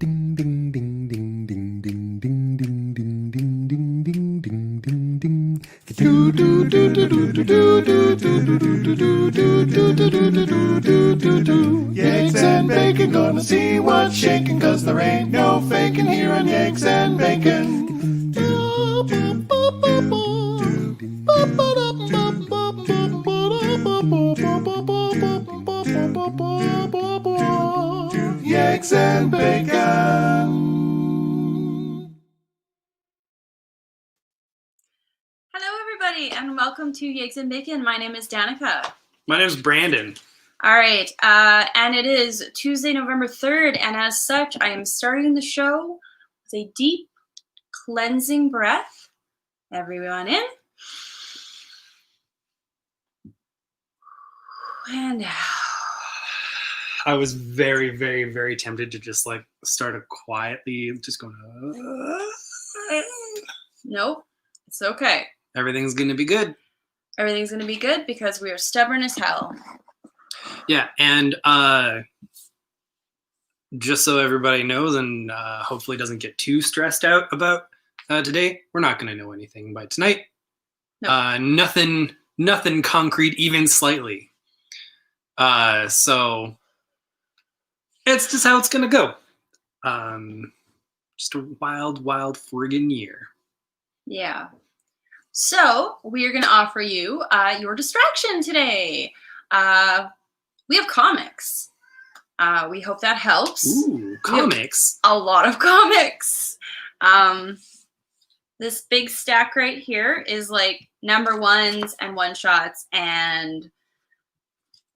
Yegs and bacon, gonna see what's shaking, cause there ain't no faking here on Yegs and bacon. Yegs and bacon. Hello, everybody, and welcome to Yegs and Bacon. My name is Danica. My name is Brandon. All right, and it is Tuesday, November 3rd, and as such, I am starting the show with a deep, cleansing breath. Everyone in. And out. I was very, very, very tempted to just like start a quietly, just going, Nope, it's okay. Everything's going to be good. Everything's going to be good because we are stubborn as hell. Yeah, and just so everybody knows and hopefully doesn't get too stressed out about today, we're not going to know anything by tonight. Nope. Nothing concrete, even slightly. So it's just how it's going to go. Just a wild, wild friggin' year. Yeah. So we are going to offer you your distraction today. We have comics. We hope that helps. Ooh, comics. A lot of comics. This big stack right here is like number ones and one shots, and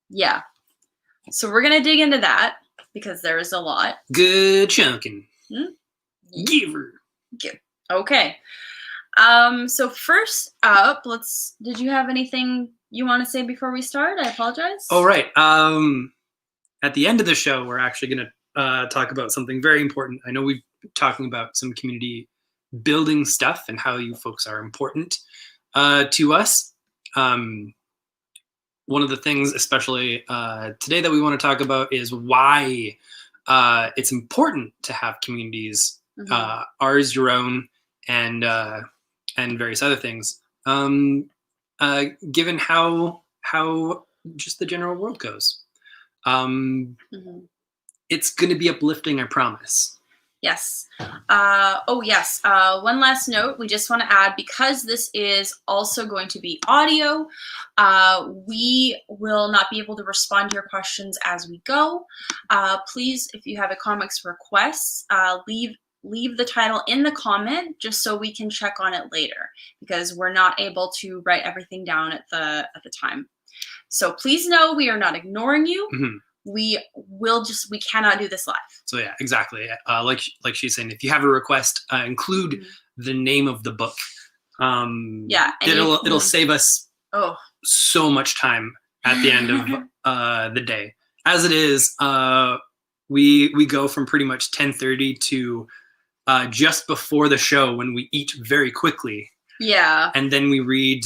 yeah. So we're gonna dig into that because there is a lot. Good chunking. Giver. Okay. So first up, did you have anything you want to say before we start? I apologize. Oh, right. At the end of the show, we're actually going to talk about something very important. I know we've been talking about some community building stuff and how you folks are important to us. One of the things, especially today, that we want to talk about is why it's important to have communities, ours, your own, and various other things. Given how just the general world goes, it's going to be uplifting, I promise. Yes. Yes. One last note. We just want to add, because this is also going to be audio, we will not be able to respond to your questions as we go. Please, if you have a comics request, leave the title in the comment just so we can check on it later, because we're not able to write everything down at the time. So please know we are not ignoring you. We cannot do this live. So yeah, exactly. Like she's saying, if you have a request, include the name of the book. It'll save us so much time at the end of the day. As it is, we go from pretty much 10:30 to just before the show, when we eat very quickly. Yeah. And then we read.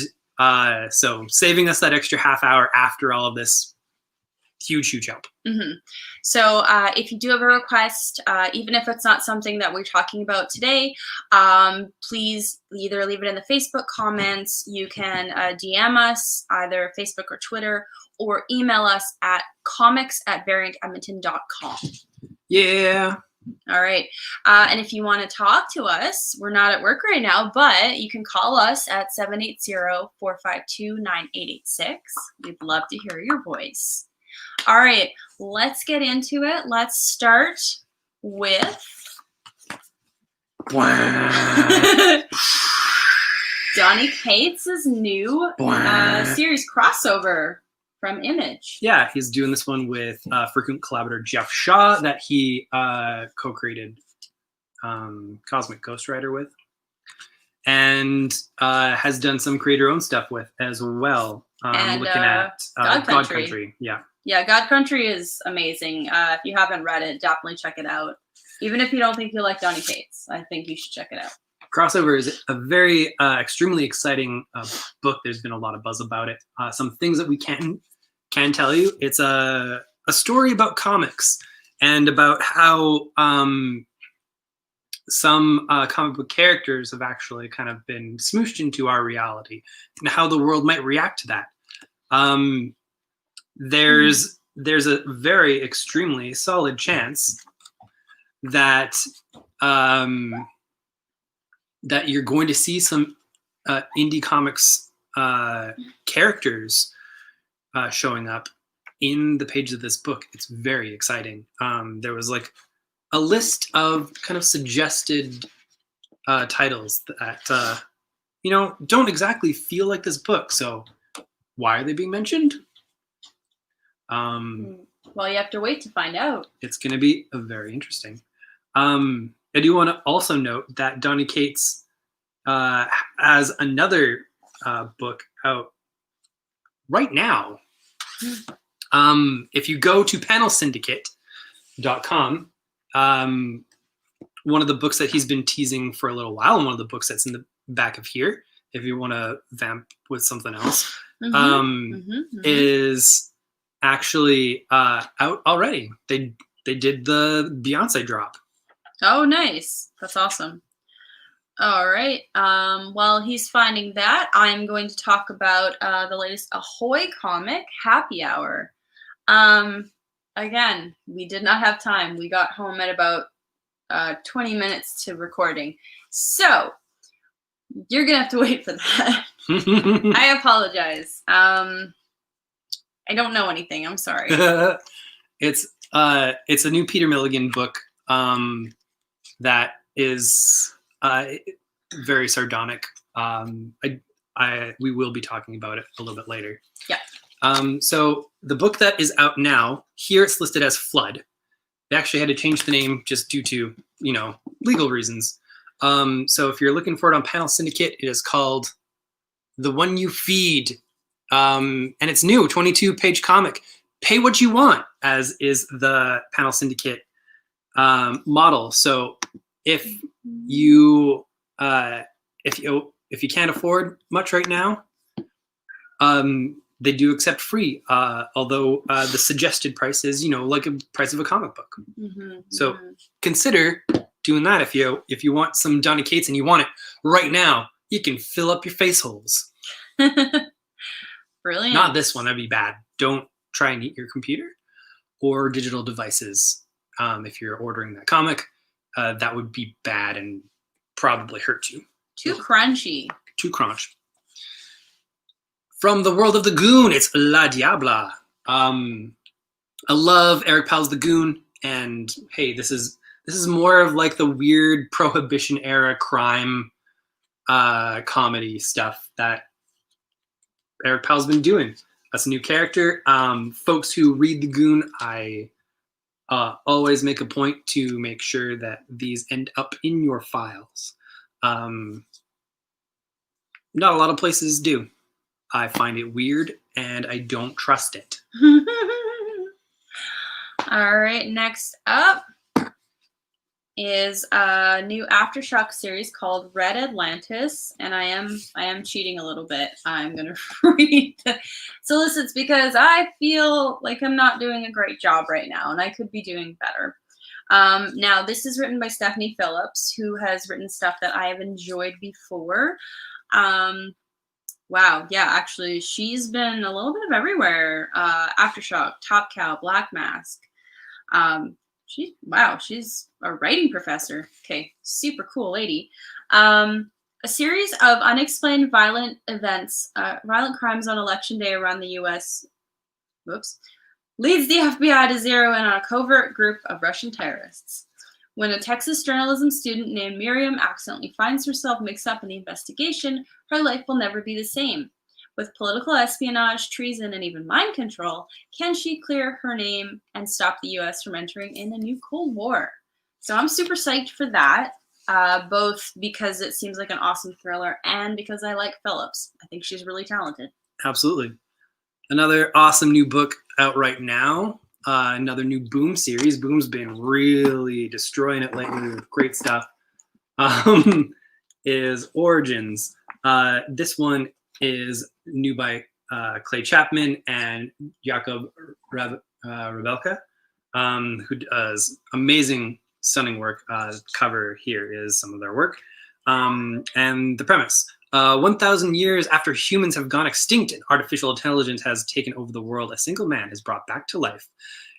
So saving us that extra half hour after all of this, huge help. So if you do have a request, even if it's not something that we're talking about today, please either leave it in the Facebook comments. You can DM us, either Facebook or Twitter, or email us at comics@variantedmonton.com. Yeah. All right. And if you want to talk to us, we're not at work right now, but you can call us at 780-452-9886. We'd love to hear your voice. All right, let's get into it. Let's start with Donny Cates' new series crossover from Image. Yeah, he's doing this one with frequent collaborator Jeff Shaw that he co-created Cosmic Ghost Rider with, and has done some creator-owned stuff with as well. Looking at God Country. Yeah, God Country is amazing. If you haven't read it, definitely check it out. Even if you don't think you like Donny Cates, I think you should check it out. Crossover is a very extremely exciting book. There's been a lot of buzz about it. Some things that we can tell you. It's a story about comics and about how some comic book characters have actually kind of been smooshed into our reality and how the world might react to that. There's a very extremely solid chance that that you're going to see some indie comics characters showing up in the pages of this book. It's very exciting. There was like a list of kind of suggested titles that don't exactly feel like this book. So why are they being mentioned? Well, you have to wait to find out. It's going to be very interesting. I do want to also note that Donny Cates has another book out right now. If you go to panelsyndicate.com, one of the books that he's been teasing for a little while, and one of the books that's in the back of here, if you want to vamp with something else, is actually out already. They did the Beyonce drop. Oh, nice. That's awesome. All right. While he's finding that, I'm going to talk about the latest Ahoy comic, Happy Hour. Again, we did not have time. We got home at about 20 minutes to recording. So you're going to have to wait for that. I apologize. I don't know anything. I'm sorry. It's a new Peter Milligan book that is very sardonic. We will be talking about it a little bit later. Yeah. So the book that is out now, here it's listed as Flood. They actually had to change the name just due to, legal reasons. So if you're looking for it on Panel Syndicate, it is called The One You Feed. And it's new, 22-page comic. Pay what you want, as is the Panel Syndicate model. So if you can't afford much right now, they do accept free, although the suggested price is like a price of a comic book. So consider doing that if you want some Donny Cates and you want it right now. You can fill up your face holes. Brilliant. Not this one, that'd be bad. Don't try and eat your computer or digital devices if you're ordering that comic. That would be bad and probably hurt you. Too crunchy. Too crunch. From the world of the Goon, it's La Diabla. I love Eric Powell's The Goon, and hey, this is more of like the weird Prohibition era crime comedy stuff that Eric Powell's been doing. That's a new character. Folks who read The Goon, I always make a point to make sure that these end up in your files. Not a lot of places do. I find it weird and I don't trust it. All right, next up is a new Aftershock series called Red Atlantis, and I am cheating a little bit. I'm gonna read the solicits because I feel like I'm not doing a great job right now, and I could be doing better. Now, this is written by Stephanie Phillips, who has written stuff that I have enjoyed before. Wow, yeah, actually, she's been a little bit of everywhere. Aftershock, Top Cow, Black Mask. She's a writing professor. Okay, super cool lady. A series of unexplained violent events, violent crimes on election day around the U.S. Leads the FBI to zero in on a covert group of Russian terrorists. When a Texas journalism student named Miriam accidentally finds herself mixed up in the investigation, her life will never be the same. With political espionage, treason, and even mind control, can she clear her name and stop the U.S. from entering in a new Cold War? So I'm super psyched for that, both because it seems like an awesome thriller and because I like Phillips. I think she's really talented. Absolutely. Another awesome new book out right now. Another new Boom series. Boom's been really destroying it lately with great stuff. Is Origins. This one is new by Clay Chapman and Jakub Rebelka, who does amazing stunning work. Cover here is some of their work. And the premise. 1,000 years after humans have gone extinct and artificial intelligence has taken over the world, a single man is brought back to life.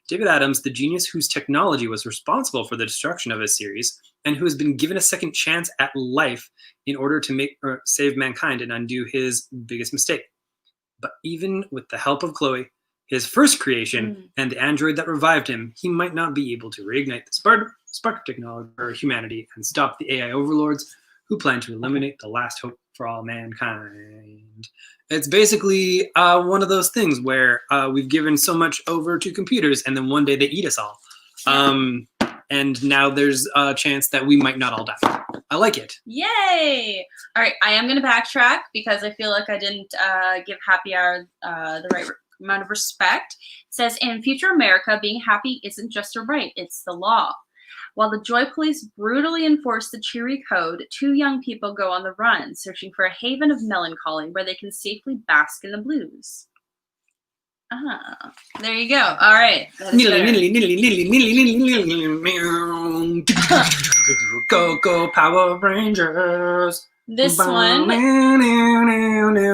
David Adams, the genius whose technology was responsible for the destruction of his series, and who has been given a second chance at life in order to make or save mankind and undo his biggest mistake. But even with the help of Chloe, his first creation, and the android that revived him, he might not be able to reignite the spark of technology for humanity and stop the AI overlords who plan to eliminate the last hope for all mankind. It's basically one of those things where we've given so much over to computers, and then one day they eat us all. And now there's a chance that we might not all die. I like it. Yay! All right, I am going to backtrack because I feel like I didn't give Happy Hour the right amount of respect. It says, in future America, being happy isn't just a right, it's the law. While the Joy Police brutally enforce the cheery code, 2 young people go on the run, searching for a haven of melancholy where they can safely bask in the blues. Ah, there you go. All right. Go Power Rangers. This one.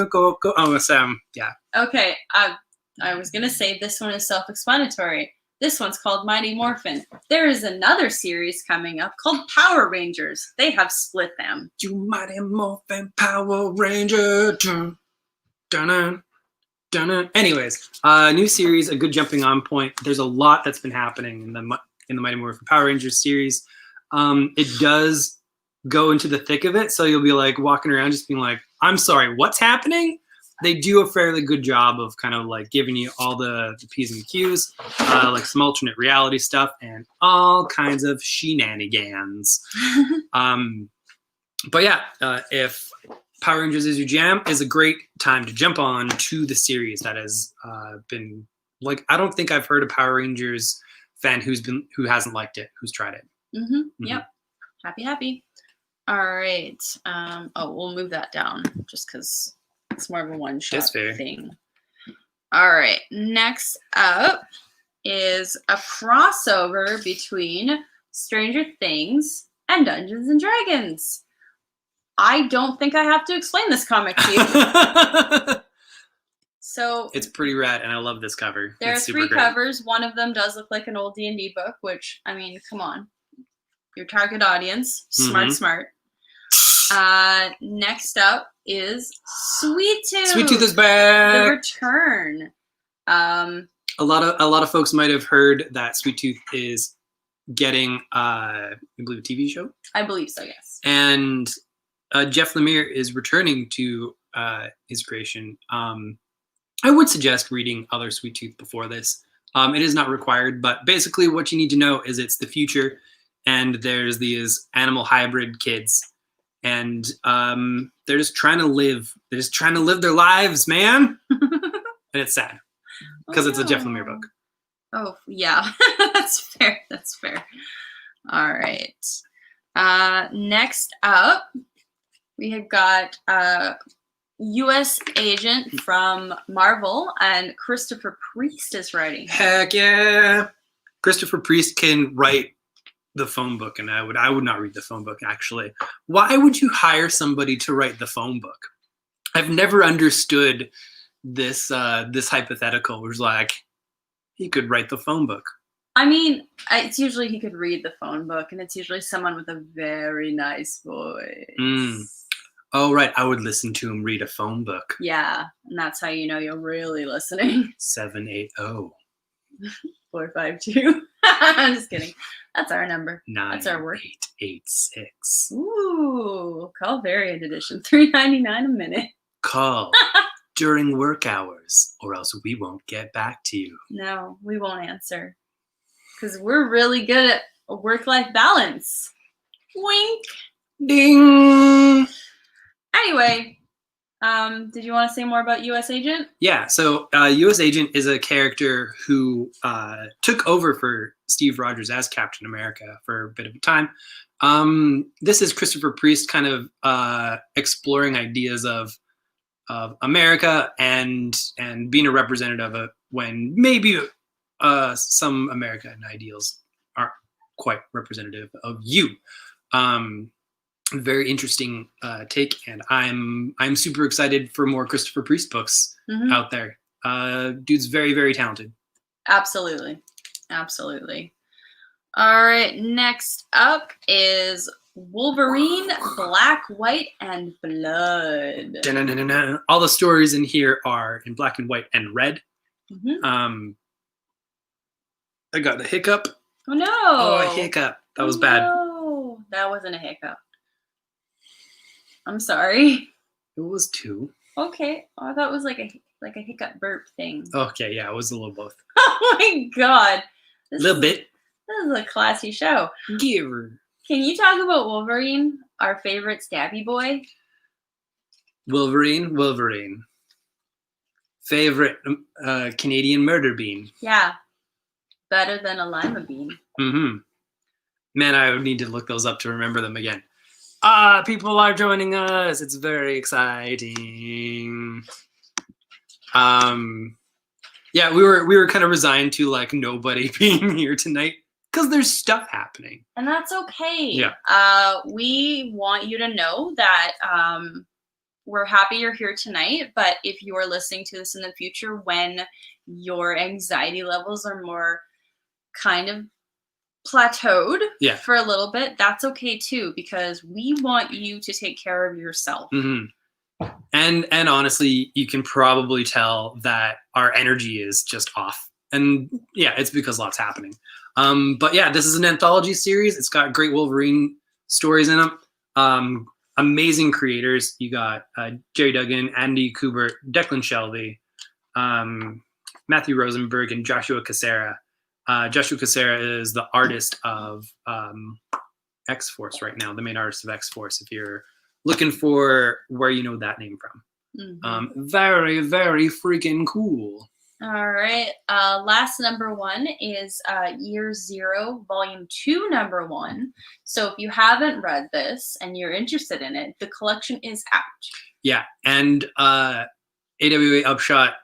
Go. Oh, Sam. Yeah. Okay. I was gonna say this one is self-explanatory. This one's called Mighty Morphin. There is another series coming up called Power Rangers. They have split them. You Mighty Morphin Power Ranger. Dun, dun, dun, dun. Anyways, new series, a good jumping on point. There's a lot that's been happening in the Mighty Morphin Power Rangers series. It does go into the thick of it, so you'll be like walking around just being like, I'm sorry, what's happening? They do a fairly good job of kind of like giving you all the P's and Q's, like some alternate reality stuff and all kinds of shenanigans. But yeah, if Power Rangers is your jam, is a great time to jump on to the series that has been like, I don't think I've heard a Power Rangers fan who hasn't liked it, who's tried it. Yep. Happy. All right. We'll move that down just because it's more of a one-shot thing. All right. Next up is a crossover between Stranger Things and Dungeons and Dragons. I don't think I have to explain this comic to you. So it's pretty rad, and I love this cover. There are 3 covers. One of them does look like an old D&D book, which, I mean, come on. Your target audience. Smart. Next up is Sweet Tooth. Sweet Tooth is back. The return. A lot of folks might have heard that Sweet Tooth is getting, I believe, a TV show. I believe so, yes. And Jeff Lemire is returning to his creation. I would suggest reading other Sweet Tooth before this. It is not required, but basically what you need to know is it's the future, and there's these animal hybrid kids. And they're just trying to live. They're just trying to live their lives, man. And it's sad because it's a Jeff Lemire book. Oh, yeah. That's fair. All right. Next up, we have got U.S. Agent from Marvel, and Christopher Priest is writing. Heck yeah. Christopher Priest can write the phone book, and I would not read the phone book, actually. Why would you hire somebody to write the phone book? I've never understood this hypothetical where it's like, he could write the phone book. I mean, it's usually he could read the phone book, and it's usually someone with a very nice voice. Oh, right. I would listen to him read a phone book. Yeah, and that's how you know you're really listening. 780. 452. I'm just kidding. That's our number. That's our work. 9886. Ooh, call variant edition. $3.99 a minute. Call during work hours, or else we won't get back to you. No, we won't answer. Because we're really good at work-life balance. Wink. Ding. Anyway, did you want to say more about U.S. Agent? Yeah, so U.S. Agent is a character who took over for Steve Rogers as Captain America for a bit of a time. This is Christopher Priest kind of exploring ideas of America and being a representative of it when maybe some American ideals aren't quite representative of you. Very interesting take, and I'm super excited for more Christopher Priest books out there. Dude's very, very talented. Absolutely. Absolutely. All right, next up is Wolverine, Black, White, and Blood. Da-na-na-na-na. All the stories in here are in black and white and red. I got a hiccup. Oh no! Oh, a hiccup. That was bad. No, that wasn't a hiccup. I'm sorry. It was 2. Okay, oh, I thought it was like a hiccup burp thing. Okay, yeah, it was a little both. Oh my god! A little bit. This is a classy show. Give her. Can you talk about Wolverine, our favorite stabby boy? Wolverine. Favorite Canadian murder bean. Yeah. Better than a lima bean. Man, I would need to look those up to remember them again. People are joining us. It's very exciting. Yeah, we were kind of resigned to like nobody being here tonight because there's stuff happening. And that's okay. Yeah. We want you to know that we're happy you're here tonight, but if you are listening to this in the future when your anxiety levels are more kind of plateaued for a little bit, that's okay too, because we want you to take care of yourself. And honestly, you can probably tell that our energy is just off. And yeah, it's because lots happening. But yeah, this is an anthology series. It's got great Wolverine stories in them. Amazing creators. You got Jerry Duggan, Andy Kubert, Declan Shelby, Matthew Rosenberg, and Joshua Cassera. Joshua Cassera is the artist of X-Force right now, the main artist of X-Force, if you're looking for where you know that name from. Very, very freaking cool. All right. Last number 1 is Year Zero, Volume 2, number 1. So if you haven't read this and you're interested in it, the collection is out. Yeah. And AWA Upshot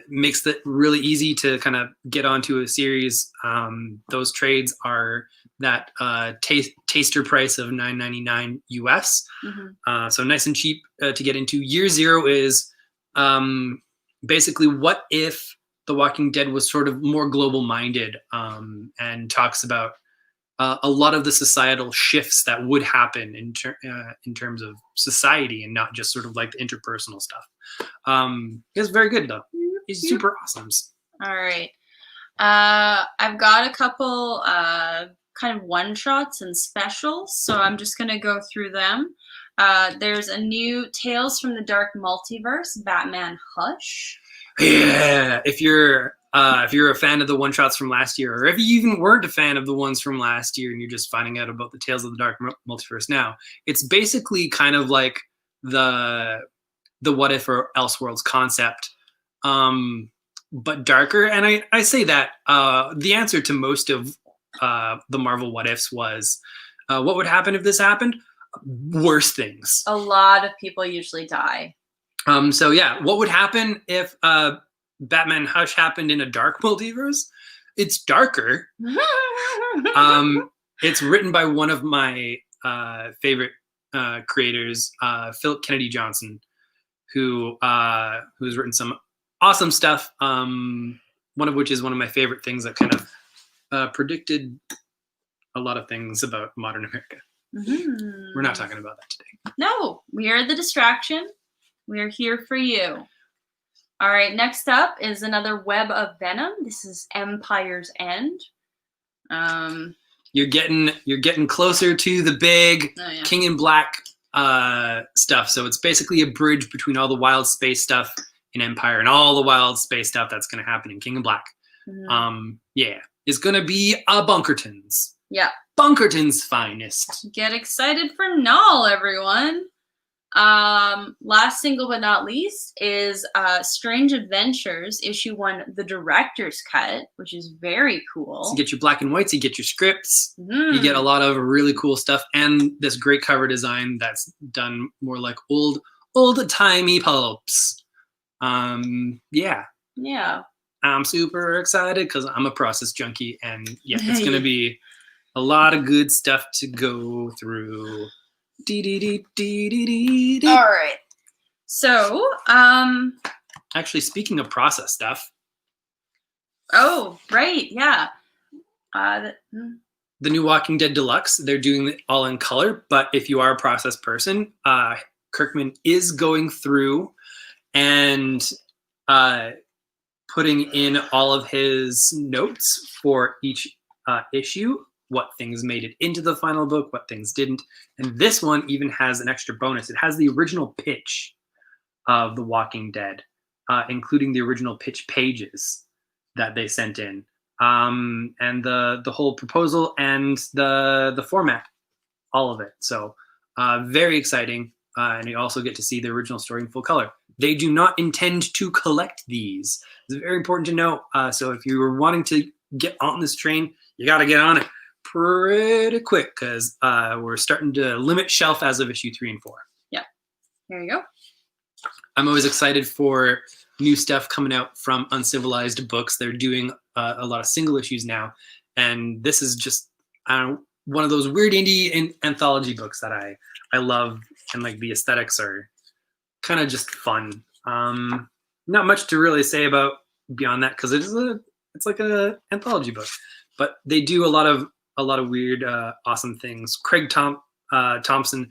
makes it really easy to kind of get onto a series. Those trades are that taster price of $9.99 US. So nice and cheap to get into. Year Zero is basically what if The Walking Dead was sort of more global minded, and talks about a lot of the societal shifts that would happen in terms of society and not just sort of like the interpersonal stuff. It's very good though. It's super awesome. All right. I've got a couple kind of one-shots and specials, so I'm just going to go through them. There's a new Tales from the Dark Multiverse, Batman Hush. Yeah, if you're a fan of the one-shots from last year, or if you even weren't a fan of the ones from last year and you're just finding out about the Tales of the Dark Multiverse now, it's basically kind of like the What If or Elseworlds concept, but darker. And I say that the answer to most of the Marvel What Ifs was, what would happen if this happened? Worse things. A lot of people usually die. So yeah, what would happen if Batman Hush happened in a dark multiverse? It's darker. It's written by one of my favorite creators, Philip Kennedy Johnson, who's written some awesome stuff. One of which is one of my favorite things that kind of predicted a lot of things about modern America. We're not talking about that today. No, we are the distraction. We are here for you. All right, next up is another Web of Venom. This is Empire's End. You're getting closer to the big King in Black stuff. So it's basically a bridge between all the wild space stuff in Empire and all the wild space stuff that's going to happen in King in Black. Yeah, it's going to be a Bunkertons. Yeah. Bunkerton's finest. Get excited for Null, everyone. Last single but not least is Strange Adventures, issue 1, the director's cut, which is very cool. So you get your black and whites, you get your scripts, you get a lot of really cool stuff, and this great cover design that's done more like old-timey pulps. Yeah. I'm super excited because I'm a process junkie, and yeah, it's gonna be A lot of good stuff to go through. Dee-dee-dee-dee-dee-dee-dee. All right. So, Actually, speaking of process stuff, oh, right, yeah. the new Walking Dead Deluxe, they're doing it all in color, but if you are a process person, Kirkman is going through and putting in all of his notes for each issue, what things made it into the final book, what things didn't. And this one even has an extra bonus. It has the original pitch of The Walking Dead, including the original pitch pages that they sent in, and the whole proposal and the format, all of it. So very exciting. And you also get to see the original story in full color. They do not intend to collect these. It's very important to know. So if you were wanting to get on this train, you got to get on it pretty quick, because we're starting to limit shelf as of issue 3 and 4. Yeah, there you go. I'm always excited for new stuff coming out from Uncivilized Books. They're doing a lot of single issues now, and this is just one of those weird indie anthology books that I love, and like the aesthetics are kind of just fun. Not much to really say about beyond that, because it's like a anthology book, but they do a lot of weird, awesome things. Craig Thompson,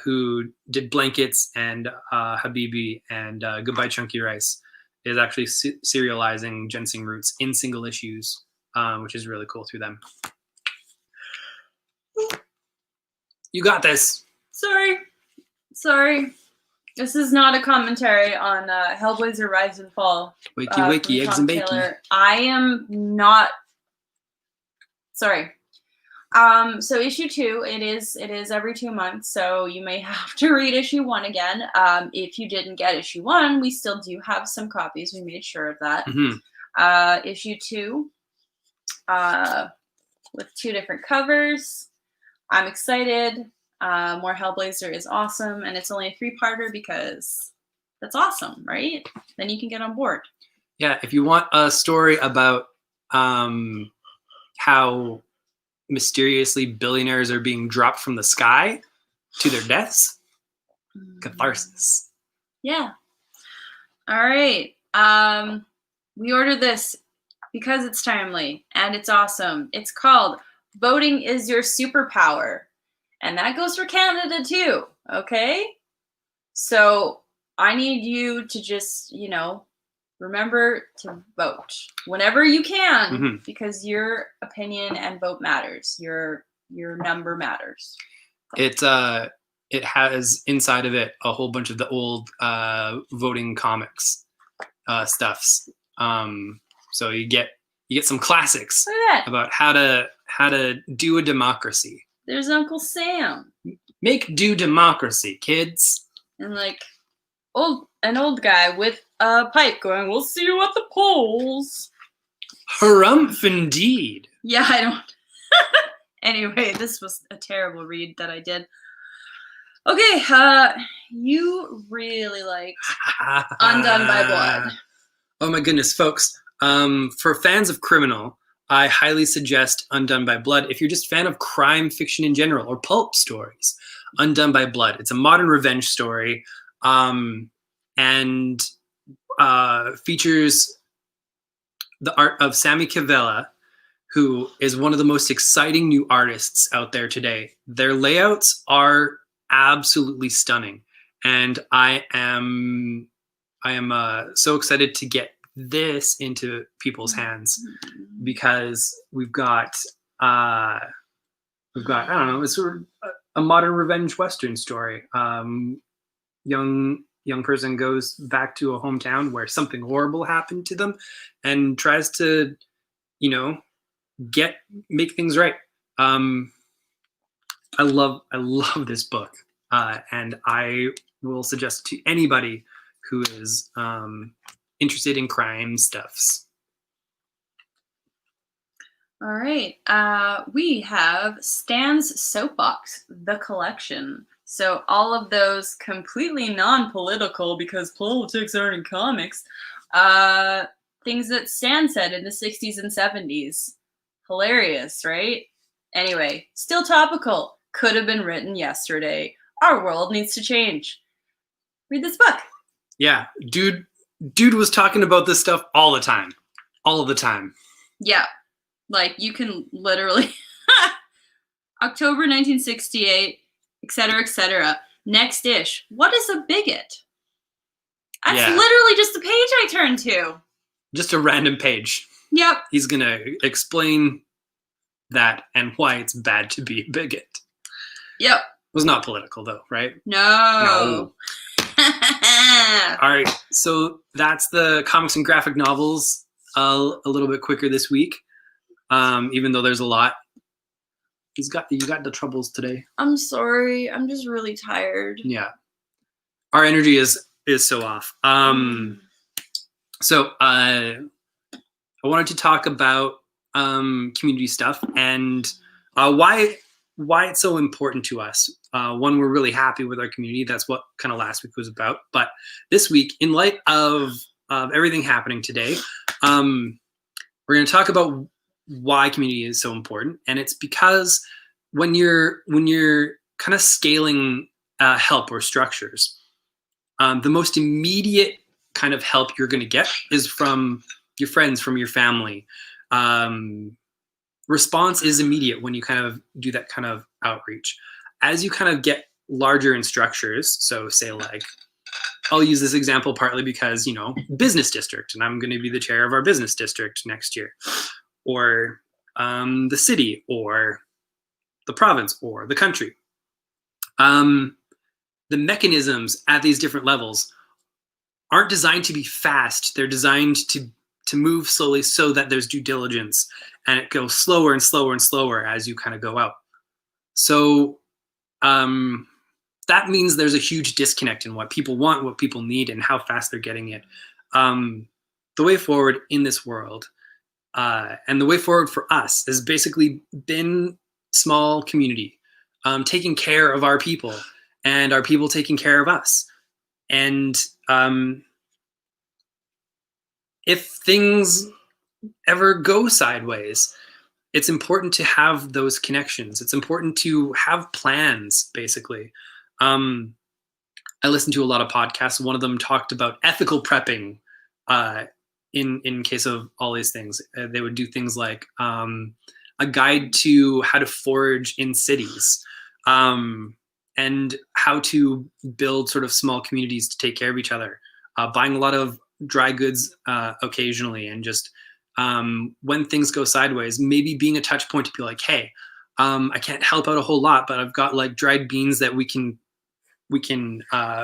who did Blankets and Habibi and Goodbye Chunky Rice, is actually serializing Ginseng Roots in single issues, which is really cool through them. You got this. Sorry. This is not a commentary on Hellblazer Rise and Fall. Wakey, eggs and bacon. Taylor. I am not. Sorry. So issue 2, it is every 2 months, so you may have to read issue 1 again. If you didn't get issue 1, we still do have some copies. We made sure of that. Mm-hmm. Issue 2, with 2 different covers. I'm excited. More Hellblazer is awesome, and it's only a 3-parter because that's awesome, right? Then you can get on board. Yeah, if you want a story about how mysteriously billionaires are being dropped from the sky to their deaths, catharsis. Yeah. All right. We ordered this because it's timely and it's awesome. It's called Voting is Your Superpower. And that goes for Canada too, okay? So I need you to just, remember to vote whenever you can, because your opinion and vote matters. Your number matters. It has inside of it a whole bunch of the old voting comics stuffs. So you get some classics about how to do a democracy. There's Uncle Sam. Make do democracy, kids. And an old guy with a pipe going, "We'll see you at the polls." Harumph indeed. Yeah, I don't. Anyway, this was a terrible read that I did. Okay, you really liked Undone by Blood. Oh my goodness, folks. For fans of Criminal, I highly suggest Undone by Blood. If you're just a fan of crime fiction in general or pulp stories, Undone by Blood. It's a modern revenge story, and features the art of Sammy Cavella, who is one of the most exciting new artists out there today. Their layouts are absolutely stunning, and I am so excited to get this into people's hands, because we've got I don't know, it's sort of a modern revenge Western story. Young person goes back to a hometown where something horrible happened to them and tries to, make things right. I love this book, and I will suggest to anybody who is interested in crime stuffs. All right. We have Stan's Soapbox, the collection. So all of those completely non-political, because politics aren't in comics, things that Stan said in the 60s and 70s. Hilarious, right? Anyway, still topical. Could have been written yesterday. Our world needs to change. Read this book. Yeah, dude was talking about this stuff all the time. All of the time. Yeah. Like, you can literally... October 1968, etc., etc. Next ish. What is a bigot? That's literally just the page I turned to. Just a random page. Yep. He's going to explain that and why it's bad to be a bigot. Yep. It was not political, though, right? No. All right. So that's the comics and graphic novels a little bit quicker this week, even though there's a lot. You got the troubles today. I'm sorry. I'm just really tired. Yeah. Our energy is so off. So I wanted to talk about community stuff and why it's so important to us. One, we're really happy with our community. That's what kind of last week was about. But this week, in light of everything happening today, we're going to talk about why community is so important. And it's because when you're kind of scaling help or structures, the most immediate kind of help you're going to get is from your friends, from your family. Response is immediate when you kind of do that kind of outreach. As you kind of get larger in structures, so say like, I'll use this example partly because, business district, and I'm going to be the chair of our business district next year, or the city, or the province, or the country. The mechanisms at these different levels aren't designed to be fast. They're designed to move slowly so that there's due diligence, and it goes slower and slower and slower as you kind of go out. So that means there's a huge disconnect in what people want, what people need, and how fast they're getting it. The way forward in this world, and the way forward for us, has basically been small community, taking care of our people, and our people taking care of us. And if things ever go sideways, it's important to have those connections. It's important to have plans, basically. I listened to a lot of podcasts. One of them talked about ethical prepping in case of all these things. They would do things like a guide to how to forage in cities, and how to build sort of small communities to take care of each other, buying a lot of dry goods occasionally, and just when things go sideways, maybe being a touch point to be like, hey, I can't help out a whole lot, but I've got like dried beans that we can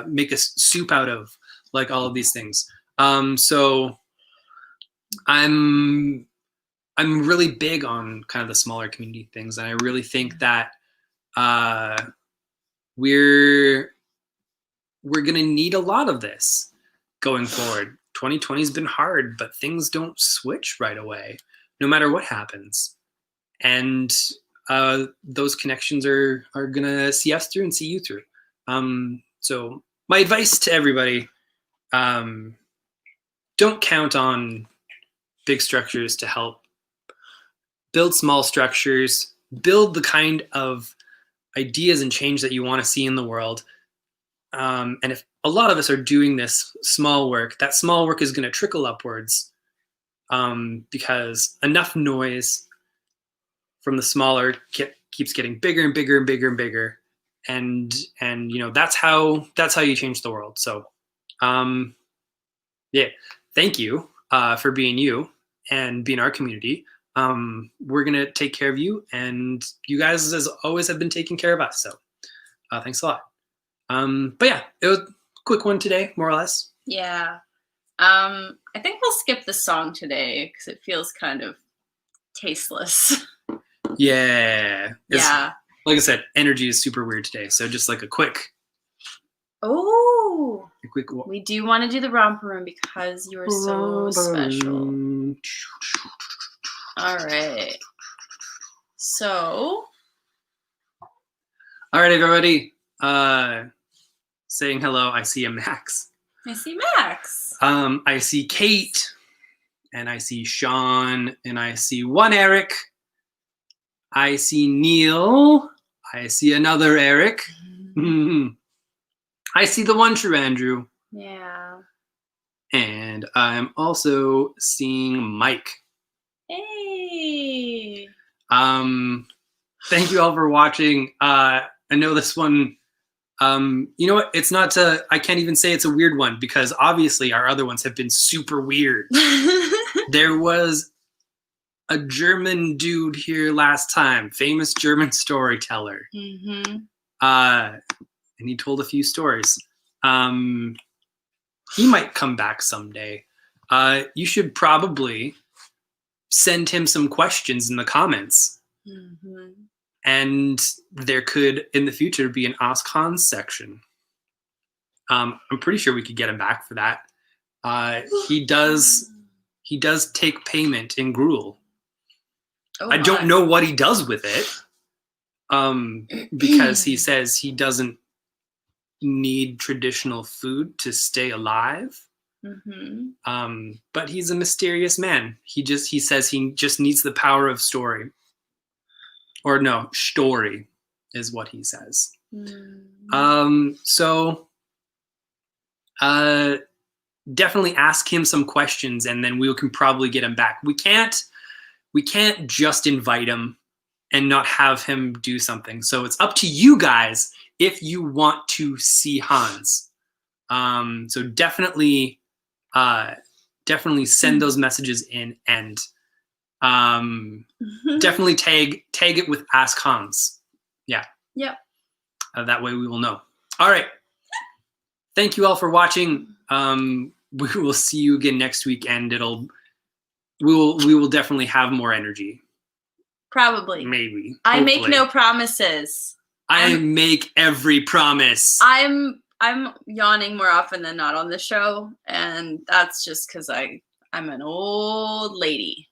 make a soup out of, like all of these things. So I'm really big on kind of the smaller community things, and I really think that we're gonna need a lot of this going forward. 2020 has been hard, but things don't switch right away, no matter what happens. And those connections are gonna see us through and see you through. So my advice to everybody, don't count on big structures to help. Build small structures, build the kind of ideas and change that you want to see in the world. And if a lot of us are doing this small work, that small work is going to trickle upwards, because enough noise from the smaller keeps getting bigger and bigger and bigger and bigger. And that's how you change the world. So yeah, thank you for being you and being our community. We're going to take care of you, and you guys, as always, have been taking care of us. So thanks a lot. But yeah, it was a quick one today, more or less. Yeah. I think we'll skip the song today because it feels kind of tasteless. Yeah. Yeah. Like I said, energy is super weird today. So just like a quick. Oh. A quick. We do want to do the romper room because you are so special. All right. So. All right, everybody. Saying hello. I see a Max. I see Max. I see Kate, and I see Sean, and I see one Eric. I see Neil. I see another Eric. I see the one true Andrew. Yeah. And I'm also seeing Mike. Hey. Thank you all for watching. I know this one, you know what? It's not I can't even say it's a weird one because obviously our other ones have been super weird. There was a German dude here last time, famous German storyteller. Mm-hmm. And he told a few stories. He might come back someday. You should probably send him some questions in the comments. Mm-hmm. And there could, in the future, be an Ask Hans section. I'm pretty sure we could get him back for that. He does take payment in gruel. Oh, I don't know what he does with it, because he says he doesn't need traditional food to stay alive. Mm-hmm. But he's a mysterious man. He says he just needs the power of story. Or no, story is what he says. So definitely ask him some questions and then we can probably get him back. We can't just invite him and not have him do something. So it's up to you guys if you want to see Hans. So definitely send those messages in and definitely tag it with Ask Hans. Yeah. Yep. That way we will know. All right. Thank you all for watching. We will see you again next week, and we will definitely have more energy. Probably. Maybe. I make no promises. I make every promise. I'm yawning more often than not on the show, and that's just because I'm an old lady.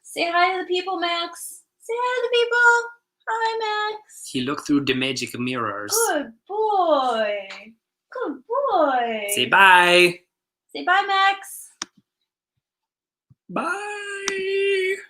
Say hi to the people, Max. Say hi to the people. Hi, Max. He looked through the magic mirrors. Good boy. Good boy. Say bye. Say bye, Max. Bye.